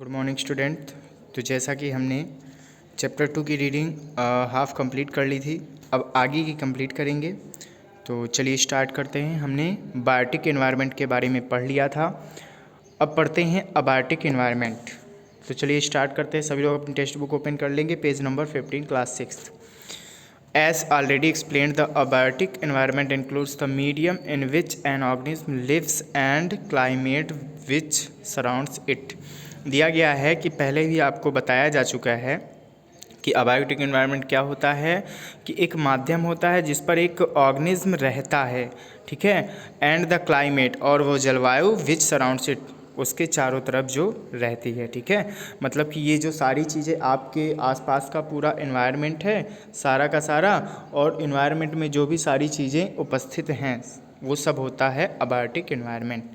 Good morning student. तो जैसा कि हमने चैप्टर 2 की रीडिंग हाफ कंप्लीट कर ली थी, अब आगे की कंप्लीट करेंगे। तो चलिए स्टार्ट करते हैं। हमने बायोटिक एनवायरनमेंट के बारे में पढ़ लिया था, अब पढ़ते हैं अबायोटिक एनवायरनमेंट। तो चलिए स्टार्ट करते हैं। सभी लोग अपनी टेक्स्ट बुक ओपन कर लेंगे, page number 15, class 6। As already explained, the abiotic environment includes the medium in which an organism lives and climate which surrounds it। दिया गया है कि पहले ही आपको बताया जा चुका है कि अबायोटिक एनवायरनमेंट क्या होता है, कि एक माध्यम होता है जिस पर एक ऑर्गेनिज्म रहता है, ठीक है। एंड द क्लाइमेट, और वो जलवायु विच सराउंड्स इट, उसके चारों तरफ जो रहती है, ठीक है। मतलब कि ये जो सारी चीज़ें आपके आसपास का पूरा एनवायरनमेंट है, सारा का सारा, और एनवायरनमेंट में जो भी सारी चीज़ें उपस्थित हैं वो सब होता है abiotic environment.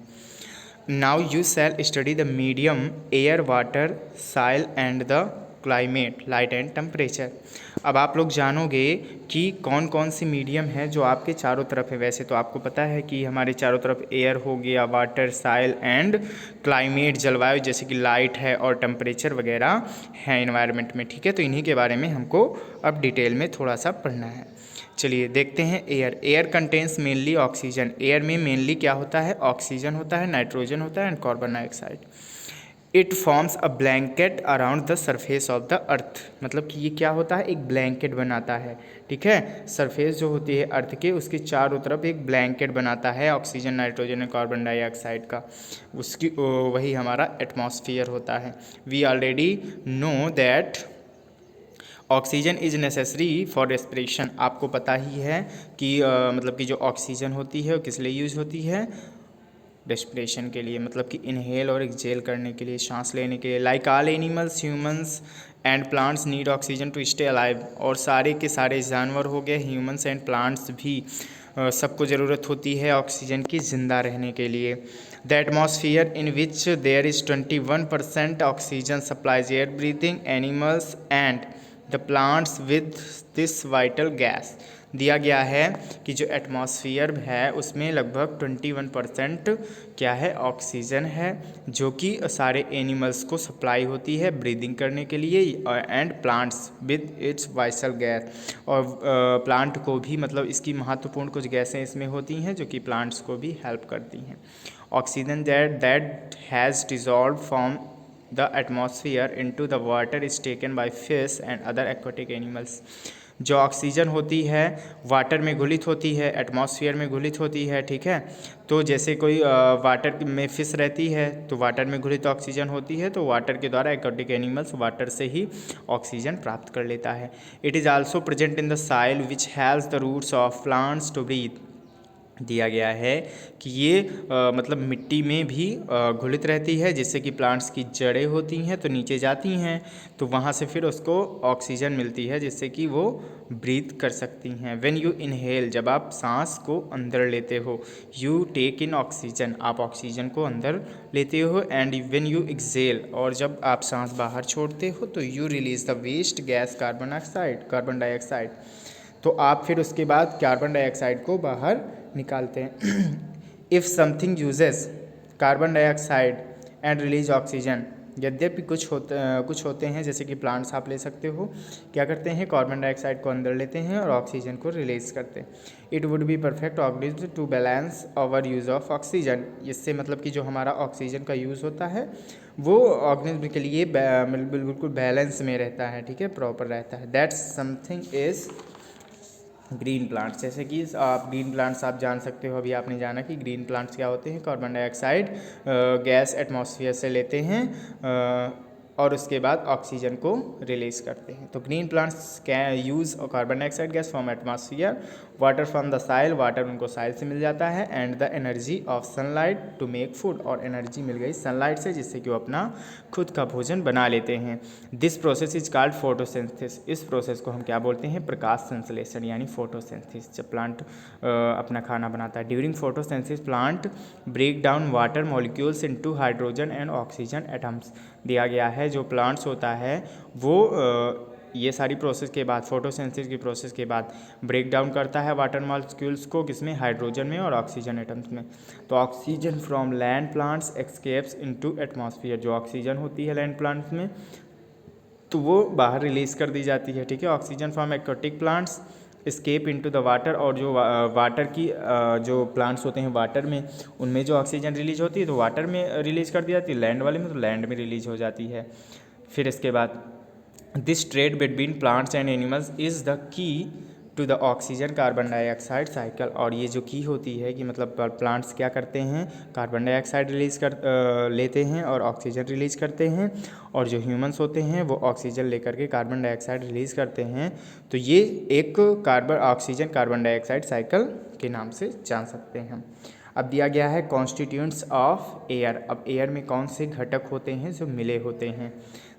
Now you shall study the medium air, water, soil and the climate, light and temperature. अब आप लोग जानोगे कि कौन कौन सी मीडियम है जो आपके चारों तरफ है। वैसे तो आपको पता है कि हमारे चारों तरफ एयर हो गया, वाटर, सॉइल एंड क्लाइमेट, जलवायु, जैसे कि लाइट है और टेम्परेचर वगैरह है एनवायरनमेंट में, ठीक है। तो इन्हीं के बारे में हमको अब डिटेल में थोड़ा सा पढ़ना है। चलिए देखते हैं। Air contains mainly oxygen. Air में मेनली क्या होता है? ऑक्सीजन होता है, नाइट्रोजन होता है and carbon dioxide. It forms a blanket around the surface of the earth. मतलब कि ये क्या होता है? एक ब्लैंकेट बनाता है, ठीक है। सरफेस जो होती है अर्थ के, उसके चारों तरफ एक ब्लैंकेट बनाता है ऑक्सीजन, नाइट्रोजन और कार्बन डाइऑक्साइड का। उसकी वही हमारा एटमॉस्फेयर होता है। We already know that oxygen is necessary for respiration. आपको पता ही है कि मतलब कि जो ऑक्सीजन होती है वो किस लिए यूज़ होती है? रेस्पिरेशन के लिए, मतलब कि इनहेल और एक्सहेल करने के लिए, सांस लेने के लिए। Like all animals, humans and plants need oxygen to stay alive. और सारे के सारे जानवर हो गए, ह्यूमंस एंड प्लांट्स भी, सबको ज़रूरत होती है ऑक्सीजन की ज़िंदा रहने के लिए। The atmosphere in which there is 21% oxygen supplies air breathing animals and the plants with this vital gas. दिया गया है कि जो एटमॉस्फेयर है उसमें लगभग 21% क्या है? ऑक्सीजन है, जो कि सारे एनिमल्स को सप्लाई होती है ब्रीदिंग करने के लिए, and plants with its vital gas. और प्लांट को भी, मतलब इसकी महत्वपूर्ण कुछ गैसें इसमें होती हैं जो कि प्लांट्स को भी हेल्प करती हैं। Oxygen that has dissolve from the atmosphere into the water is taken by fish and other aquatic animals। जो ऑक्सीजन होती है वाटर में घुलित होती है, एटमॉस्फेयर में घुलित होती है, ठीक है। तो जैसे कोई वाटर में फिश रहती है तो वाटर में घुलित ऑक्सीजन होती है, तो वाटर के द्वारा एक्वाटिक एनिमल्स वाटर से ही ऑक्सीजन प्राप्त कर लेता है। It is also present in the soil which has the roots of plants to breathe. दिया गया है कि ये मतलब मिट्टी में भी घुलित रहती है, जिससे कि प्लांट्स की जड़ें होती हैं तो नीचे जाती हैं, तो वहाँ से फिर उसको ऑक्सीजन मिलती है जिससे कि वो ब्रीथ कर सकती हैं। व्हेन यू इनहेल, जब आप सांस को अंदर लेते हो, यू टेक इन ऑक्सीजन, आप ऑक्सीजन को अंदर लेते हो, एंड व्हेन यू एक्सहेल, और जब आप सांस बाहर छोड़ते हो तो you release the waste gas carbon dioxide. तो आप फिर उसके बाद कार्बन डाइऑक्साइड को बाहर निकालते हैं। If something uses carbon dioxide and release oxygen, यद्यपि कुछ होते हैं जैसे कि प्लांट्स आप ले सकते हो, क्या करते हैं? कार्बन डाइऑक्साइड को अंदर लेते हैं और ऑक्सीजन को रिलीज करते हैं। It would be perfect organism to balance our use of oxygen. इससे मतलब कि जो हमारा ऑक्सीजन का यूज़ होता है वो ऑर्गेनिज्म के लिए बिल्कुल बैलेंस में रहता है, ठीक है, प्रॉपर रहता है। That something is green plants. जैसे कि आप ग्रीन प्लांट्स आप जान सकते हो, अभी आपने जाना कि ग्रीन प्लांट्स क्या होते हैं? कार्बन डाइऑक्साइड गैस एटमॉस्फेयर से लेते हैं और उसके बाद ऑक्सीजन को रिलीज करते हैं। तो green plants can use carbon dioxide gas from atmosphere, water from the soil, water उनको साइल से मिल जाता है, and the energy of sunlight to make food, और एनर्जी मिल गई सनलाइट से जिससे कि वो अपना खुद का भोजन बना लेते हैं। This process is called photosynthesis. इस प्रोसेस को हम क्या बोलते हैं? प्रकाश संश्लेषण यानी फोटोसिंथेसिस। जब प्लांट अपना खाना बनाता है, during photosynthesis plant break down water molecules into hydrogen and oxygen atoms. दिया गया है जो प्लांट्स होता है वो ये सारी प्रोसेस के बाद, फोटोसिंथेसिस की प्रोसेस के बाद ब्रेक डाउन करता है वाटर मॉलिक्यूल्स को, किसमें, हाइड्रोजन में और ऑक्सीजन एटम्स में। तो oxygen from land plants escapes into atmosphere, जो ऑक्सीजन होती है लैंड प्लांट्स में तो वो बाहर रिलीज़ कर दी जाती है, ठीक है। Oxygen from aquatic plants escape into the water, और जो वाटर की जो प्लांट्स होते हैं वाटर में, उनमें जो ऑक्सीजन रिलीज होती है तो वाटर में रिलीज़ कर दी जाती है, लैंड वाले में तो लैंड में रिलीज हो जाती है। फिर इसके बाद this trade between plants and animals is the key to the oxygen carbon dioxide cycle. और ये जो की होती है कि मतलब प्लांट्स क्या करते हैं, कार्बन डाइऑक्साइड लेते हैं और ऑक्सीजन रिलीज़ करते हैं, और जो ह्यूमंस होते हैं वो ऑक्सीजन लेकर के कार्बन डाइऑक्साइड रिलीज़ करते हैं। तो ये एक ऑक्सीजन कार्बन डाइऑक्साइड साइकिल के नाम से जान सकते हैं हम। अब दिया गया है कॉन्स्टिट्यूएंट्स ऑफ एयर। अब एयर में कौन से घटक होते हैं जो मिले होते हैं,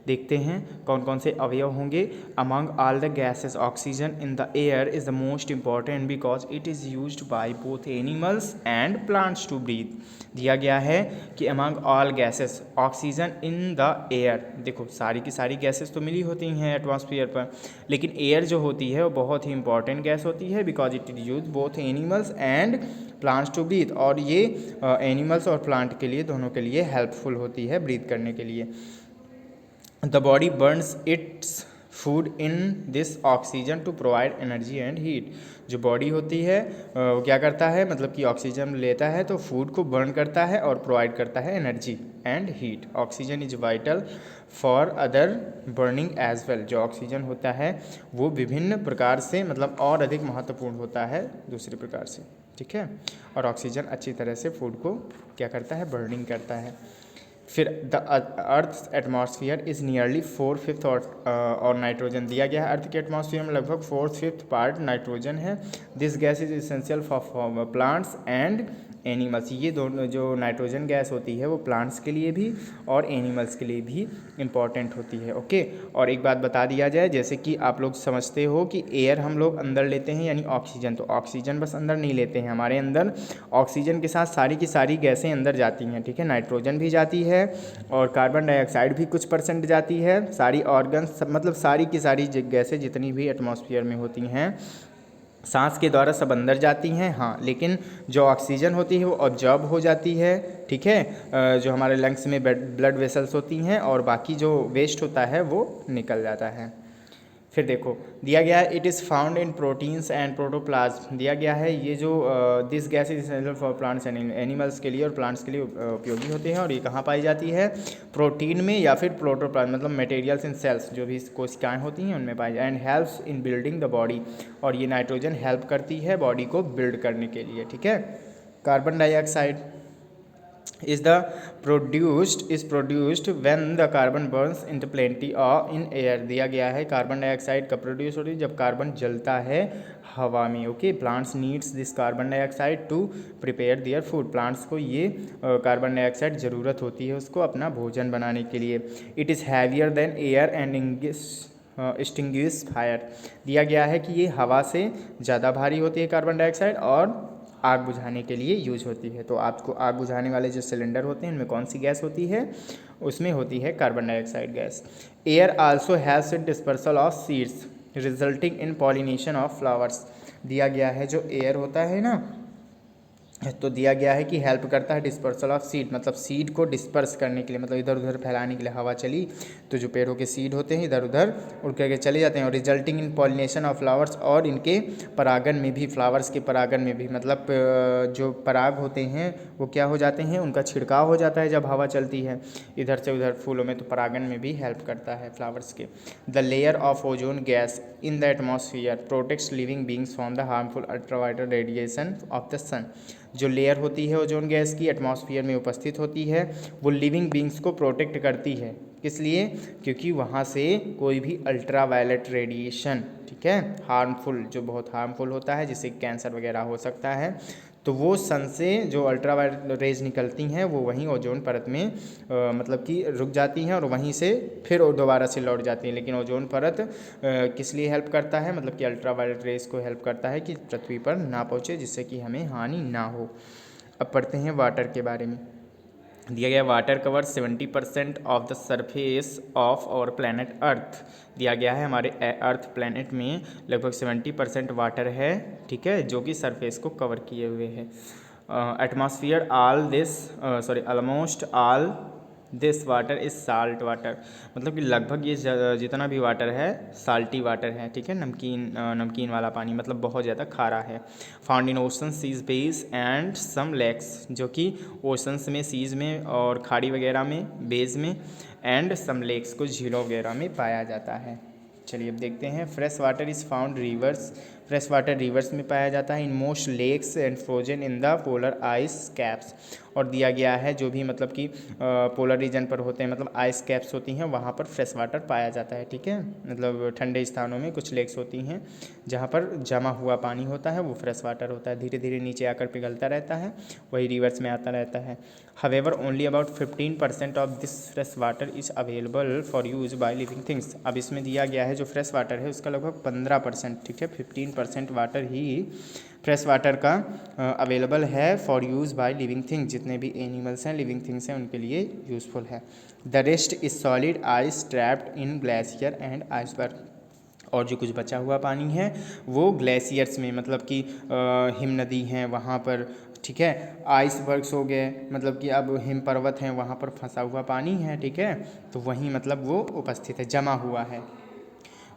देखते हैं कौन कौन से अवयव होंगे। Among all the gases oxygen in the air is the most important because it is used by both animals and plants to breathe. दिया गया है कि among all gases oxygen in the air, देखो सारी की सारी गैसेस तो मिली होती हैं एटमॉस्फेयर पर, लेकिन एयर जो होती है वो बहुत ही इंपॉर्टेंट गैस होती है because it is use both animals and plants to breathe. और ये एनिमल्स और प्लांट के लिए, दोनों के लिए हेल्पफुल होती है ब्रीथ करने के लिए। The body burns its food in this oxygen to provide energy and heat. जो बॉडी होती है वो क्या करता है, मतलब कि ऑक्सीजन लेता है तो फूड को बर्न करता है और प्रोवाइड करता है energy and heat. Oxygen is vital for other burning as well. जो ऑक्सीजन होता है वो विभिन्न प्रकार से, मतलब और अधिक महत्वपूर्ण होता है दूसरे प्रकार से, ठीक है। और ऑक्सीजन अच्छी तरह से फूड को क्या करता है, बर्निंग करता है। फिर the earth atmosphere is nearly 4/5 और नाइट्रोजन। दिया गया है अर्थ के एटमॉस्फेयर में लगभग 4/5 पार्ट नाइट्रोजन है। This gas is essential for plants and animals. ये दोनों जो नाइट्रोजन गैस होती है वो प्लांट्स के लिए भी और एनिमल्स के लिए भी इम्पॉर्टेंट होती है, ओके। और एक बात बता दिया जाए, जैसे कि आप लोग समझते हो कि एयर हम लोग अंदर लेते हैं यानी ऑक्सीजन, तो ऑक्सीजन बस अंदर नहीं लेते हैं, हमारे अंदर ऑक्सीजन के साथ सारी की सारी गैसें अंदर जाती हैं, ठीक है। नाइट्रोजन भी जाती है और कार्बन डाइऑक्साइड भी कुछ % जाती है। सारी ऑर्गन्स, मतलब सारी की सारी गैसें जितनी भी एटमॉस्फेयर में होती हैं सांस के द्वारा सब अंदर जाती हैं, हाँ, लेकिन जो ऑक्सीजन होती है वो ऑब्जॉर्ब हो जाती है, ठीक है। जो हमारे लंग्स में ब्लड वेसल्स होती हैं और बाकी जो वेस्ट होता है वो निकल जाता है। फिर देखो दिया गया है it is found in proteins and protoplasm. दिया गया है ये जो this gas is essential for plants and animals के लिए और प्लांट्स के लिए उपयोगी होते हैं। और ये कहाँ पाई जाती है, प्रोटीन में या फिर प्रोटोप्लाज्म, मतलब मटेरियल्स इन सेल्स, जो भी कोशिकाएं होती हैं उनमें पाई जाए। And helps in building the body, और ये नाइट्रोजन हेल्प करती है बॉडी को बिल्ड करने के लिए, ठीक है। Carbon dioxide is produced when the carbon burns into plenty or in air। दिया गया है कार्बन डाइऑक्साइड कब प्रोड्यूस होती है, जब कार्बन जलता है हवा में, okay. Plants needs this carbon dioxide to prepare their food. Plants को ये कार्बन डाइऑक्साइड ज़रूरत होती है उसको अपना भोजन बनाने के लिए। It is heavier than air and extinguish fire. दिया गया है कि ये हवा से ज़्यादा भारी होती है कार्बन डाइऑक्साइड और आग बुझाने के लिए यूज होती है। तो आपको आग बुझाने वाले जो सिलेंडर होते हैं उनमें कौन सी गैस होती है, उसमें होती है carbon dioxide gas. Air also has dispersal of seeds resulting in pollination of flowers. दिया गया है जो एयर होता है ना, तो दिया गया है कि हेल्प करता है डिस्पर्सल ऑफ सीड, मतलब सीड को डिस्पर्स करने के लिए, मतलब इधर उधर फैलाने के लिए। हवा चली तो जो पेड़ों के सीड होते हैं इधर उधर उड़ करके चले जाते हैं। और resulting in pollination of flowers, और इनके परागन में भी, फ्लावर्स के परागन में भी, मतलब जो पराग होते हैं वो क्या हो जाते हैं, उनका छिड़काव हो जाता है जब हवा चलती है इधर से उधर फूलों में, तो परागन में भी हेल्प करता है फ्लावर्स के। The layer of ozone gas in the atmosphere protects living beings from the harmful ultraviolet radiation of the sun. जो लेयर होती है ओजोन गैस की एटमॉस्फेयर में उपस्थित होती है वो लिविंग बींग्स को प्रोटेक्ट करती है। किस लिए, क्योंकि वहाँ से कोई भी अल्ट्रावायलेट रेडिएशन, ठीक है, हार्मफुल, जो बहुत हार्मफुल होता है जिससे कैंसर वगैरह हो सकता है, तो वो सन से जो अल्ट्रावायलेट रेज निकलती हैं वो वहीं ओजोन परत में मतलब कि रुक जाती हैं और वहीं से फिर दोबारा से लौट जाती हैं। लेकिन ओजोन परत किस लिए हेल्प करता है, मतलब कि अल्ट्रावायलेट रेज को हेल्प करता है कि पृथ्वी पर ना पहुँचे, जिससे कि हमें हानि ना हो। अब पढ़ते हैं वाटर के बारे में। दिया गया water cover 70% of the surface of our planet Earth. दिया गया है हमारे अर्थ प्लैनेट में लगभग 70% वाटर है, ठीक है, जो कि सरफेस को कवर किए हुए है। Atmosphere almost all this water is salt water, मतलब कि लगभग ये जितना भी वाटर है साल्टी वाटर है, ठीक है, नमकीन वाला पानी, मतलब बहुत ज़्यादा खारा है। Found in ocean seas bays and some lakes, जो कि ओशंस में, सीज में और खाड़ी वगैरह में, बेस में, एंड सम लेक्स को झीलों वगैरह में पाया जाता है। चलिए अब देखते हैं। Fresh water is found rivers, fresh water rivers में पाया जाता है। In most lakes and frozen in the polar ice caps, और दिया गया है जो भी मतलब कि पोलर रीजन पर होते हैं, मतलब आइस कैप्स होती हैं, वहाँ पर फ्रेश वाटर पाया जाता है, ठीक है, मतलब ठंडे स्थानों में कुछ लेक्स होती हैं जहाँ पर जमा हुआ पानी होता है वो फ्रेश वाटर होता है, धीरे धीरे नीचे आकर पिघलता रहता है, वही रिवर्स में आता रहता है। However, only about 15% of this fresh water is available for use by living things। अब इसमें दिया गया है जो फ्रेश वाटर है उसका लगभग 15%, ठीक है, 15% वाटर ही फ्रेश वाटर का अवेलेबल है for use by living things, जितने भी एनिमल्स हैं, लिविंग थिंग्स हैं, उनके लिए यूज़फुल है। The rest is solid ice trapped in glacier and iceberg, और जो कुछ बचा हुआ पानी है वो ग्लेशियर्स में, मतलब कि हिम नदी हैं वहाँ पर, ठीक है, आइसबर्ग्स हो गए, मतलब कि अब हिम पर्वत हैं वहाँ पर फंसा हुआ पानी है, ठीक है, तो वहीं मतलब वो उपस्थित है, जमा हुआ है।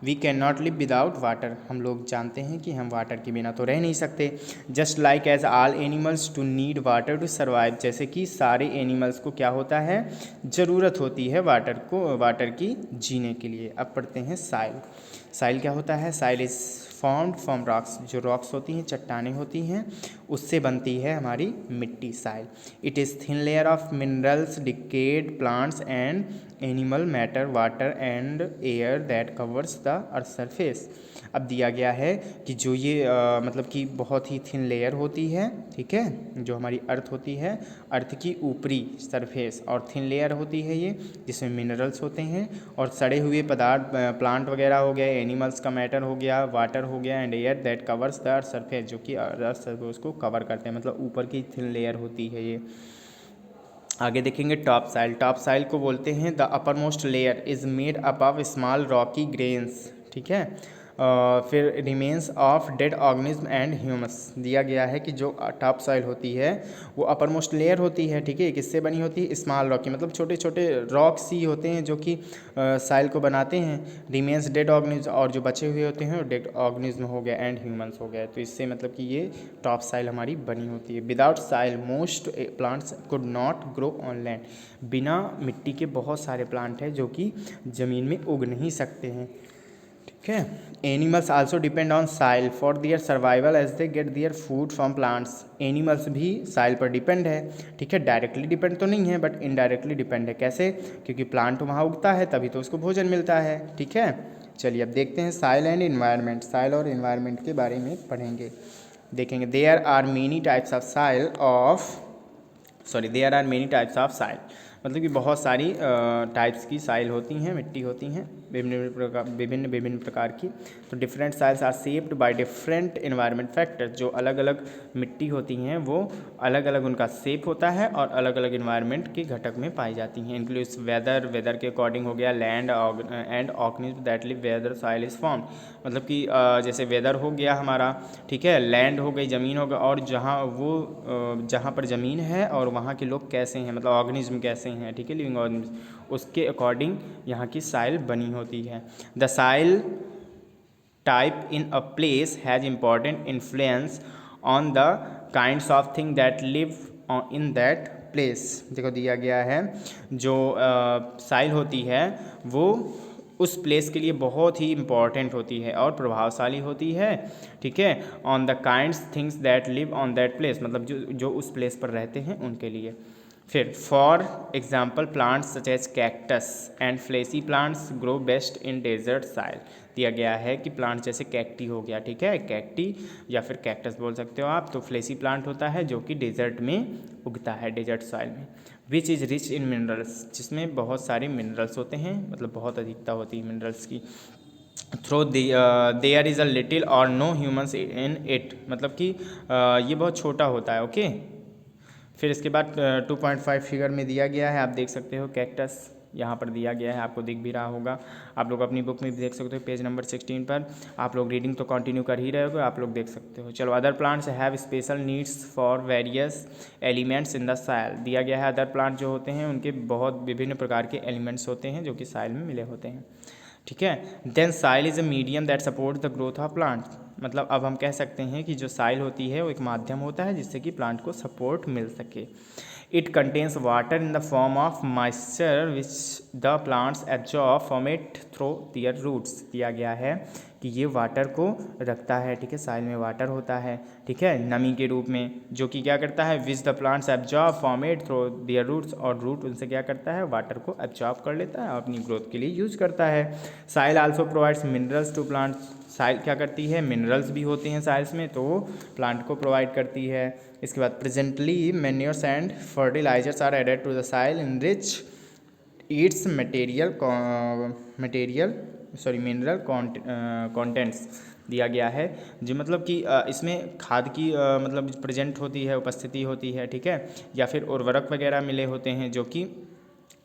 We can not live without water, हम लोग जानते हैं कि हम वाटर के बिना तो रह नहीं सकते। Just like as all animals too need water to survive, जैसे कि सारे एनिमल्स को क्या होता है, ज़रूरत होती है वाटर की जीने के लिए। अब पढ़ते हैं साइल। साइल क्या होता है? साइल इज़ फॉर्म्ड फ्रॉम रॉक्स, जो रॉक्स होती हैं, चट्टानें होती हैं, उससे बनती है हमारी मिट्टी, soil. It is thin layer of minerals, decayed plants and animal matter, water and air that covers the Earth surface. अब दिया गया है कि जो ये मतलब कि बहुत ही थिन लेयर होती है, ठीक है, जो हमारी अर्थ होती है, अर्थ की ऊपरी सरफेस और थिन लेयर होती है ये, जिसमें मिनरल्स होते हैं और सड़े हुए पदार्थ, प्लांट वगैरह हो गए, एनिमल्स का मैटर हो गया, वाटर हो गया, and air that covers the Earth surface, जो कि अर्थ सरफेस को कवर करते हैं, मतलब ऊपर की थिन लेयर होती है ये। आगे देखेंगे टॉप साइल। टॉप साइल को बोलते हैं the upper most layer is made up of small Rocky grains, ठीक है। फिर remains of dead organism and humus, दिया गया है कि जो टॉप सॉइल होती है वो अपर मोस्ट लेयर होती है, ठीक है, किससे बनी होती है? स्मॉल रॉकी, मतलब छोटे छोटे रॉक्स ही होते हैं जो कि सॉइल को बनाते हैं। रिमेन्स डेड ऑर्गेनिज्म, और जो बचे हुए होते हैं डेड ऑर्गेनिज्म हो गया एंड ह्यूमंस हो गया, तो इससे मतलब कि ये टॉप सॉइल हमारी बनी होती है। Without soil most plants could not grow on land, बिना मिट्टी के बहुत सारे प्लांट हैं जो कि ज़मीन में उग नहीं सकते हैं, ठीक है। Animals also depend on soil for their survival as they get their food from plants, animals भी साइल पर डिपेंड है, ठीक है, डायरेक्टली डिपेंड तो नहीं है बट इनडायरेक्टली डिपेंड है। कैसे? क्योंकि प्लांट वहाँ उगता है तभी तो उसको भोजन मिलता है, ठीक है। चलिए अब देखते हैं साइल एंड इन्वायरमेंट। साइल और इन्वायरमेंट के बारे में पढ़ेंगे, देखेंगे। There are many types of soil there are many types of soil, मतलब कि बहुत सारी टाइप्स की साइल होती हैं, मिट्टी होती हैं, विभिन्न प्रकार की। तो different soils are shaped by different environment factors, जो अलग अलग मिट्टी होती हैं वो अलग अलग उनका शेप होता है और अलग अलग इन्वायरमेंट के घटक में पाई जाती हैं। इंक्लूड्स वेदर के अकॉर्डिंग हो गया, land and organism that live where the soil is formed, मतलब कि जैसे वेदर हो गया हमारा, ठीक है, लैंड हो गई, ज़मीन हो गई, और जहाँ पर ज़मीन है और वहाँ के लोग कैसे हैं, मतलब ऑर्गेनिज्म कैसे हैं, ठीक है, लिविंग ऑर्गेनिज्म, उसके अकॉर्डिंग यहाँ की साइल बनी होती है। The soil type in a place has important influence on the kinds of thing that live in that place. देखो दिया गया है जो साइल होती है वो उस प्लेस के लिए बहुत ही इम्पॉर्टेंट होती है और प्रभावशाली होती है, ठीक है, on the kinds things that live on that place, मतलब जो उस प्लेस पर रहते हैं उनके लिए। फिर for example plants such as cactus and fleshy plants grow best in desert soil, दिया गया है कि प्लांट जैसे कैक्टी हो गया, ठीक है, कैक्टी या फिर कैक्टस बोल सकते हो आप, तो फ्लेसी प्लांट होता है जो कि डेजर्ट में उगता है, डेजर्ट सॉइल में। Which is rich in minerals, जिसमें बहुत सारे मिनरल्स होते हैं, मतलब बहुत अधिकता होती है मिनरल्स की। Through there is a little और नो ह्यूमन्स इन इट, मतलब कि ये बहुत छोटा होता है, ओके। फिर इसके बाद 2.5 फिगर में दिया गया है, आप देख सकते हो कैक्टस यहाँ पर दिया गया है, आपको दिख भी रहा होगा। आप लोग अपनी बुक में भी देख सकते हो पेज नंबर 16 पर। आप लोग रीडिंग तो कंटिन्यू कर ही रहे हो, आप लोग देख सकते हो। चलो, other plants have special needs for various elements in the soil. दिया गया है अदर प्लांट जो होते हैं उनके बहुत विभिन्न प्रकार के एलिमेंट्स होते हैं जो कि साइल में मिले होते हैं, ठीक है। Then soil is a medium that support the growth of plant. मतलब अब हम कह सकते हैं कि जो साइल होती है वो एक माध्यम होता है जिससे कि प्लांट को सपोर्ट मिल सके। It contains water in the form of moisture which the plants absorb from it through their roots. दिया गया है कि ये वाटर को रखता है, ठीक है, साइल में वाटर होता है, ठीक है, नमी के रूप में, जो कि क्या करता है, which the plants absorb from it through their roots, और रूट उनसे क्या करता है, वाटर को एब्जॉर्ब कर लेता है और अपनी ग्रोथ के लिए यूज करता है। Soil also provides minerals to plants. Soil क्या करती है, मिनरल्स भी होते हैं साइल्स में, तो वो प्लांट को प्रोवाइड करती है। इसके बाद presently manures and fertilizers are added to the soil enrich its mineral contents. दिया गया है जो मतलब कि इसमें खाद की मतलब प्रेजेंट होती है, उपस्थिति होती है, ठीक है, या फिर उर्वरक वगैरह मिले होते हैं जो कि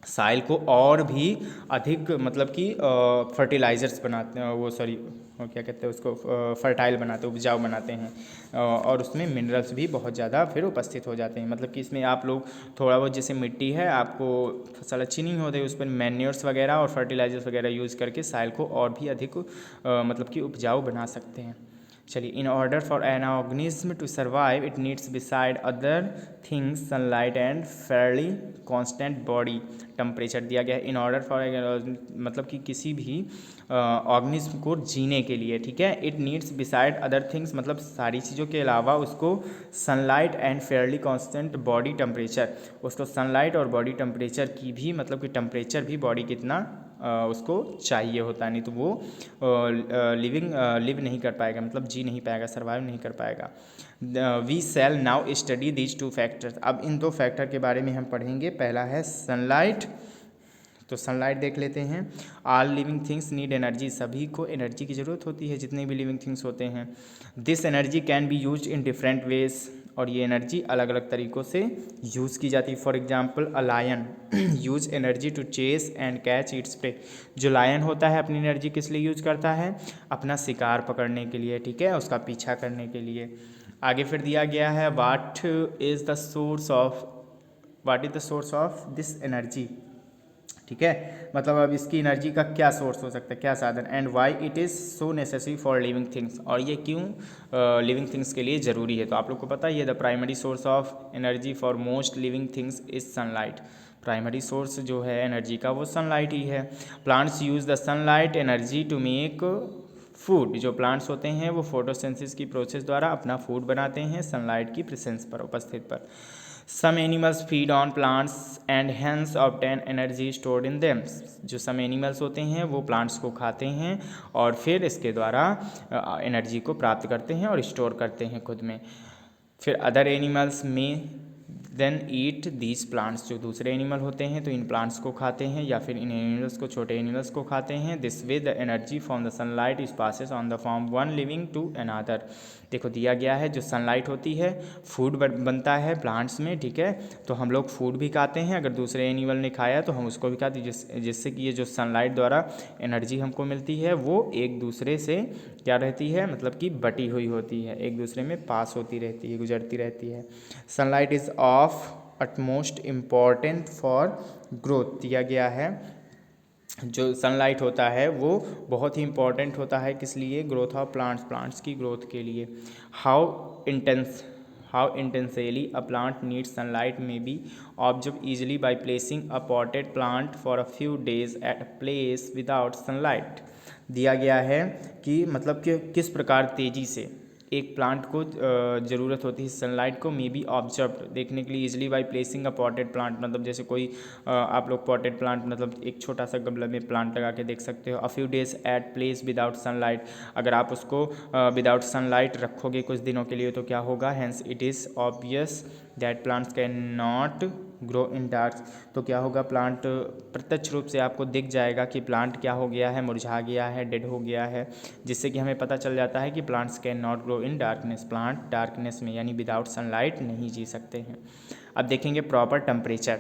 साइल को और भी अधिक मतलब कि फर्टिलाइजर्स बनाते हैं, वो सॉरी क्या कहते हैं उसको, फर्टाइल बनाते हैं, उपजाऊ बनाते हैं, और उसमें मिनरल्स भी बहुत ज़्यादा फिर उपस्थित हो जाते हैं। मतलब कि इसमें आप लोग थोड़ा बहुत, जैसे मिट्टी है, आपको फसल अच्छी नहीं होती, उस पर मैन्योर्स वगैरह और फर्टिलाइजर्स वगैरह यूज़ करके साइल को और भी अधिक मतलब कि उपजाऊ बना सकते हैं। चलिए, in order for an organism to survive it needs beside other things sunlight and fairly constant body temperature. दिया गया है इन ऑर्डर फॉर, मतलब कि किसी भी ऑर्गेनिज्म को जीने के लिए, ठीक है, it needs beside other things, मतलब सारी चीज़ों के अलावा उसको sunlight and fairly constant body temperature, उसको सनलाइट और बॉडी टेम्परेचर की भी, मतलब कि टेम्परेचर भी बॉडी कितना उसको चाहिए होता है, नहीं तो वो लिव नहीं कर पाएगा, मतलब जी नहीं पाएगा, सर्वाइव नहीं कर पाएगा। We shall now study these two factors. अब इन दो फैक्टर के बारे में हम पढ़ेंगे। पहला है सनलाइट, तो सनलाइट देख लेते हैं। All living things need energy. सभी को एनर्जी की ज़रूरत होती है, जितने भी लिविंग थिंग्स होते हैं। This energy can be use in different ways, और ये एनर्जी अलग अलग तरीक़ों से यूज़ की जाती है। For example a lion use energy to chase and catch its prey. जो लायन होता है अपनी एनर्जी किस लिए यूज करता है, अपना शिकार पकड़ने के लिए, ठीक है, उसका पीछा करने के लिए। आगे फिर दिया गया है what is the source of this energy, ठीक है, मतलब अब इसकी एनर्जी का क्या सोर्स हो सकता है, क्या साधन, and why it is so necessary for living things, और ये क्यों लिविंग थिंग्स के लिए ज़रूरी है। तो आप लोग को पता ही है the primary source of energy for most living things is sunlight. Primary source जो है एनर्जी का वो सनलाइट ही है। Plants use the sunlight energy to make food. जो प्लांट्स होते हैं वो फोटोसिंथेसिस की प्रोसेस द्वारा अपना फूड बनाते हैं सनलाइट की प्रेजेंस पर, उपस्थित पर। Some animals feed on plants and hence obtain energy stored in them. जो सम एनिमल्स होते हैं वो प्लांट्स को खाते हैं और फिर इसके द्वारा एनर्जी को प्राप्त करते हैं और स्टोर करते हैं खुद में। फिर अदर एनिमल्स में देन ईट दीज प्लांट्स। जो दूसरे एनिमल होते हैं तो इन प्लांट्स को खाते हैं या फिर इन एनिमल्स को, छोटे एनिमल्स को खाते हैं। This way the energy from the sunlight is passes on the from one living to another. देखो दिया गया है जो सनलाइट होती है फूड बनता है प्लांट्स में, ठीक है, तो हम लोग फूड भी खाते हैं, अगर दूसरे एनिमल ने खाया तो हम उसको भी खाते हैं, जिससे कि ये जो सनलाइट द्वारा एनर्जी हमको मिलती है वो एक दूसरे से क्या रहती है, मतलब कि बटी हुई होती है, एक दूसरे में पास होती रहती है, गुजरती रहती है। Sunlight is of utmost important for growth. दिया गया है जो सनलाइट होता है वो बहुत ही इंपॉर्टेंट होता है, किस लिए, ग्रोथ ऑफ प्लांट्स की ग्रोथ के लिए। How intensely a plant needs sunlight में be observe easily by placing a potted plant for a few days at a place without sunlight. दिया गया है कि मतलब कि किस प्रकार तेज़ी से एक प्लांट को ज़रूरत होती है सनलाइट को, मे बी ऑब्जर्व देखने के लिए, easily by placing a potted plant, मतलब जैसे कोई आप लोग पॉटेड प्लांट मतलब एक छोटा सा गमला में प्लांट लगा के देख सकते हो। अ few days at place without sunlight, अगर आप उसको विदाउट सनलाइट रखोगे कुछ दिनों के लिए तो क्या होगा, hence it is obvious that plants can not grow in dark. तो क्या होगा, प्लांट प्रत्यक्ष रूप से आपको दिख जाएगा कि प्लांट क्या हो गया है, मुरझा गया है, डेड हो गया है, जिससे कि हमें पता चल जाता है कि plants can not grow in darkness. Plant darkness में यानी विदाउट सनलाइट नहीं जी सकते हैं। अब देखेंगे proper temperature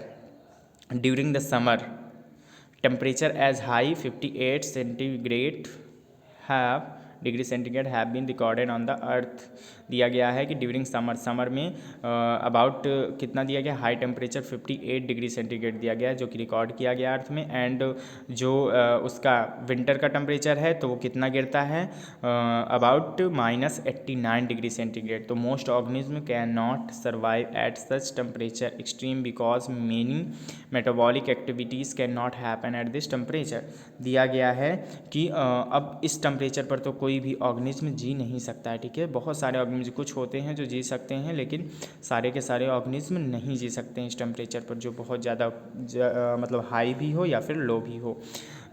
during the summer, temperature as high 58 centigrade degree centigrade have been recorded on the earth. दिया गया है कि ड्यूरिंग समर में अबाउट कितना दिया गया, हाई टेम्परेचर 58 डिग्री सेंटीग्रेड दिया गया है जो कि रिकॉर्ड किया गया अर्थ में। एंड जो उसका विंटर का टेम्परेचर है तो वो कितना गिरता है, अबाउट -89 डिग्री सेंटीग्रेड। तो most organism can not survive at such temperature extreme because many metabolic activities can not happen at this temperature. दिया गया है कि अब इस टेम्परेचर पर तो कोई भी ऑर्गेनिज्म जी नहीं सकता है, ठीक है। बहुत सारे ऑर्गेनिज्म कुछ होते हैं जो जी सकते हैं, लेकिन सारे के सारे ऑर्गेनिज्म नहीं जी सकते हैं इस टेम्परेचर पर जो बहुत ज़्यादा मतलब हाई भी हो या फिर लो भी हो।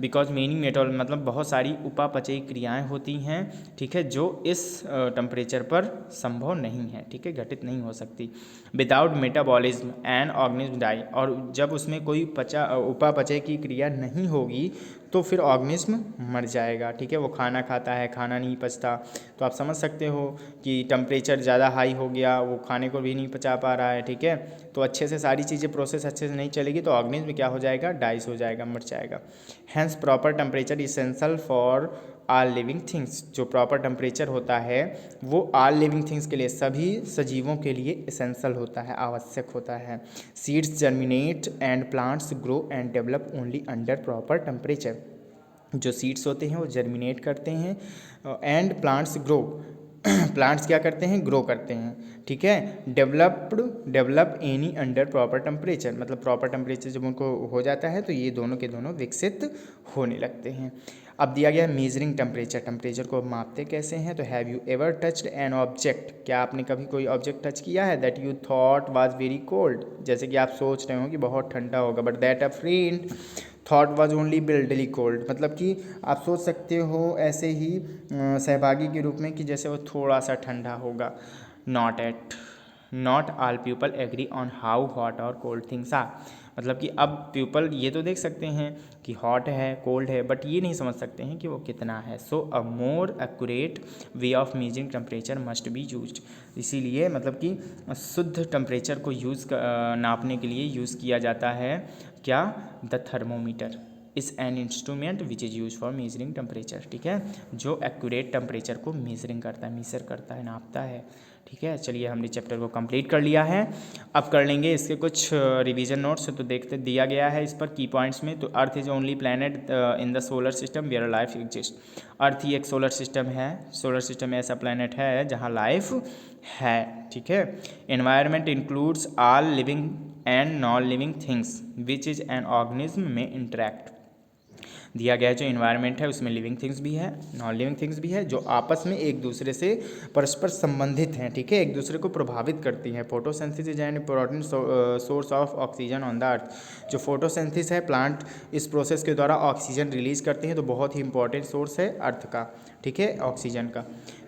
बिकॉज मेनी मेटल मतलब बहुत सारी उपापचयी क्रियाएं होती हैं, ठीक है, जो इस टेम्परेचर पर संभव नहीं है, ठीक है, घटित नहीं हो सकती। Without metabolism an organism die, और जब उसमें कोई उपापचय की क्रिया नहीं होगी तो फिर ऑर्गेनिज्म मर जाएगा, ठीक है। वो खाना खाता है, खाना नहीं पचता, तो आप समझ सकते हो कि टेम्परेचर ज़्यादा हाई हो गया, वो खाने को भी नहीं पचा पा रहा है, ठीक है। तो अच्छे से सारी चीज़ें प्रोसेस अच्छे से नहीं चलेगी तो ऑर्गेनिज्म क्या हो जाएगा, डाइस हो जाएगा, मर जाएगा। Hence proper temperature essential for all living things. जो प्रॉपर टेम्परेचर होता है वो ऑल लिविंग थिंग्स के लिए, सभी सजीवों के लिए इसेंशियल होता है, आवश्यक होता है। Seeds germinate and plants grow and develop only under proper temperature. जो सीड्स होते हैं वो जर्मिनेट करते हैं एंड प्लांट्स ग्रो प्लांट्स क्या करते हैं, ग्रो करते हैं, ठीक है। Develop any under proper temperature, मतलब प्रॉपर टेम्परेचर जब उनको हो जाता है तो ये दोनों के दोनों विकसित होने लगते हैं। अब दिया गया मेजरिंग टेम्परेचर, टेम्परेचर को मापते कैसे हैं, तो have you ever touched an object, क्या आपने कभी कोई ऑब्जेक्ट टच किया है, that you thought was very cold, जैसे कि आप सोच रहे हो कि बहुत ठंडा होगा, but that a friend thought was only mildly cold, मतलब कि आप सोच सकते हो ऐसे ही सहभागी के रूप में कि जैसे वो थोड़ा सा ठंडा होगा। Not all people agree on how hot और कोल्ड थिंग्स आर, मतलब कि अब पीपल ये तो देख सकते हैं कि हॉट है, कोल्ड है, बट ये नहीं समझ सकते हैं कि वो कितना है। So a more accurate way of measuring temperature must be used, इसीलिए मतलब कि शुद्ध टेम्परेचर को नापने के लिए यूज़ किया जाता है क्या, the thermometer is an instrument which is use for measuring temperature, ठीक है, जो एक्यूरेट टेम्परेचर को मेजरिंग करता है, मेजर करता है, नापता है, ठीक है। चलिए हमने चैप्टर को कंप्लीट कर लिया है। अब कर लेंगे इसके कुछ रिवीजन नोट्स, तो देखते दिया गया है इस पर की पॉइंट्स में। तो Earth is only planet in the solar system where life exist, Earth ही एक सोलर सिस्टम है, सोलर सिस्टम में ऐसा प्लैनेट है जहाँ लाइफ है, ठीक है। Environment includes all living and non living things which is an organism में इंटरेक्ट। दिया गया जो इन्वायरमेंट है उसमें लिविंग थिंग्स भी है, नॉन लिविंग थिंग्स भी है, जो आपस में एक दूसरे से परस्पर संबंधित हैं, ठीक है, एक दूसरे को प्रभावित करती हैं। Photosynthesis and important source of oxygen on the अर्थ, जो फोटोसिंथेसिस है, प्लांट इस प्रोसेस के द्वारा ऑक्सीजन रिलीज करते हैं, तो बहुत ही इंपॉर्टेंट सोर्स है अर्थ का, ठीक है, ऑक्सीजन का।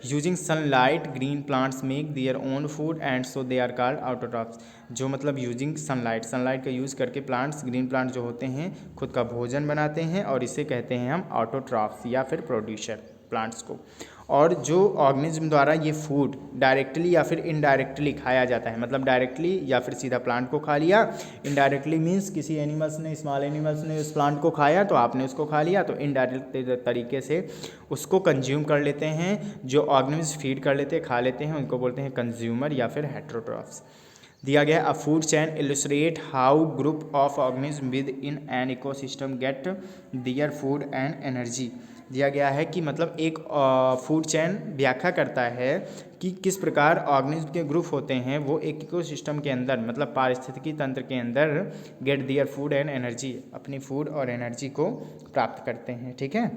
Using sunlight green plants make their own food and so they are called autotrophs, जो मतलब यूजिंग सनलाइट का यूज़ करके प्लांट्स, ग्रीन प्लांट्स जो होते हैं खुद का भोजन बनाते हैं और इसे कहते हैं हम ऑटोट्रॉफ्स या फिर प्रोड्यूसर प्लांट्स को। और जो ऑर्गेनिज्म द्वारा ये फूड डायरेक्टली या फिर इनडायरेक्टली खाया जाता है, मतलब डायरेक्टली या फिर सीधा प्लांट को खा लिया, इनडायरेक्टली मीन्स किसी एनिमल्स ने, स्मॉल एनिमल्स ने उस प्लांट को खाया तो आपने उसको खा लिया, तो इनडायरेक्ट तरीके से उसको कंज्यूम कर लेते हैं। जो ऑर्गेनिज्म फीड कर लेते हैं, खा लेते हैं, उनको बोलते हैं कंज्यूमर या फिर हेट्रोट्रॉफ्स। दिया गया a food chain illustrate how group of organism within an ecosystem get their food and energy. दिया गया है कि मतलब एक फूड चेन व्याख्या करता है कि किस प्रकार ऑर्गेनिज्म के ग्रुप होते हैं वो एक इकोसिस्टम के अंदर, मतलब पारिस्थितिकी तंत्र के अंदर get their food and energy, अपनी फूड और एनर्जी को प्राप्त करते हैं, ठीक है।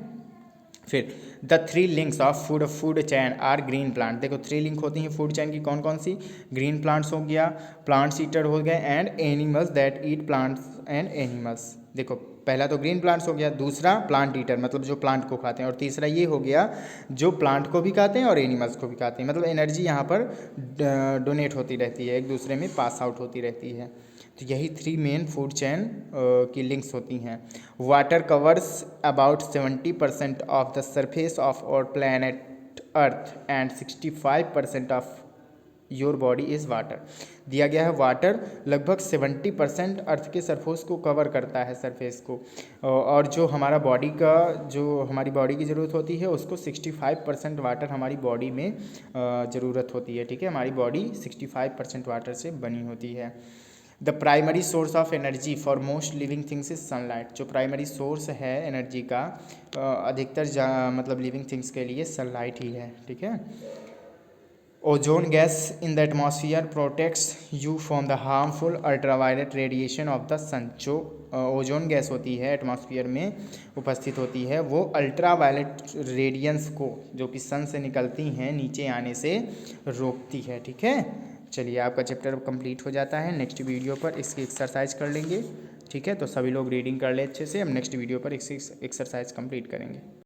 फिर the 3 links of food chain are green plant, देखो 3 लिंक होती हैं फूड चैन की, कौन कौन सी, ग्रीन प्लांट्स हो गया, प्लांट्स ईटर हो गए and animals that eat plants and animals. देखो पहला तो ग्रीन प्लांट्स हो गया, दूसरा प्लांट ईटर मतलब जो प्लांट को खाते हैं, और तीसरा ये हो गया जो प्लांट को भी खाते हैं और एनिमल्स को भी खाते हैं, मतलब एनर्जी यहाँ पर डोनेट होती रहती है, एक दूसरे में पास आउट होती रहती है। तो यही 3 मेन फूड चैन की लिंक्स होती हैं। Water covers about 70% of the surface of our planet earth and 65% of your body is water. दिया गया है वाटर लगभग 70% अर्थ के सरफेस को कवर करता है, सरफेस को, और जो हमारा बॉडी का, जो हमारी बॉडी की ज़रूरत होती है उसको 65% वाटर हमारी बॉडी में ज़रूरत होती है। ठीक है, हमारी बॉडी 65% वाटर से बनी होती है। The primary source of energy for most living things is sunlight. जो प्राइमरी सोर्स है एनर्जी का अधिकतर मतलब लिविंग थिंग्स के लिए सनलाइट ही है। ठीक है। Ozone gas in the atmosphere protects you from the harmful ultraviolet radiation of the sun. जो ओजोन गैस होती है एटमॉस्फेयर में उपस्थित होती है, वो अल्ट्रावायलेट रेडियंस को, जो कि सन से निकलती हैं, नीचे आने से रोकती है। ठीक है, चलिए आपका चैप्टर कंप्लीट हो जाता है। नेक्स्ट वीडियो पर इसकी एक्सरसाइज कर लेंगे। ठीक है, तो सभी लोग रीडिंग कर ले अच्छे से। हम नेक्स्ट वीडियो पर इसकी एक्सरसाइज कंप्लीट करेंगे।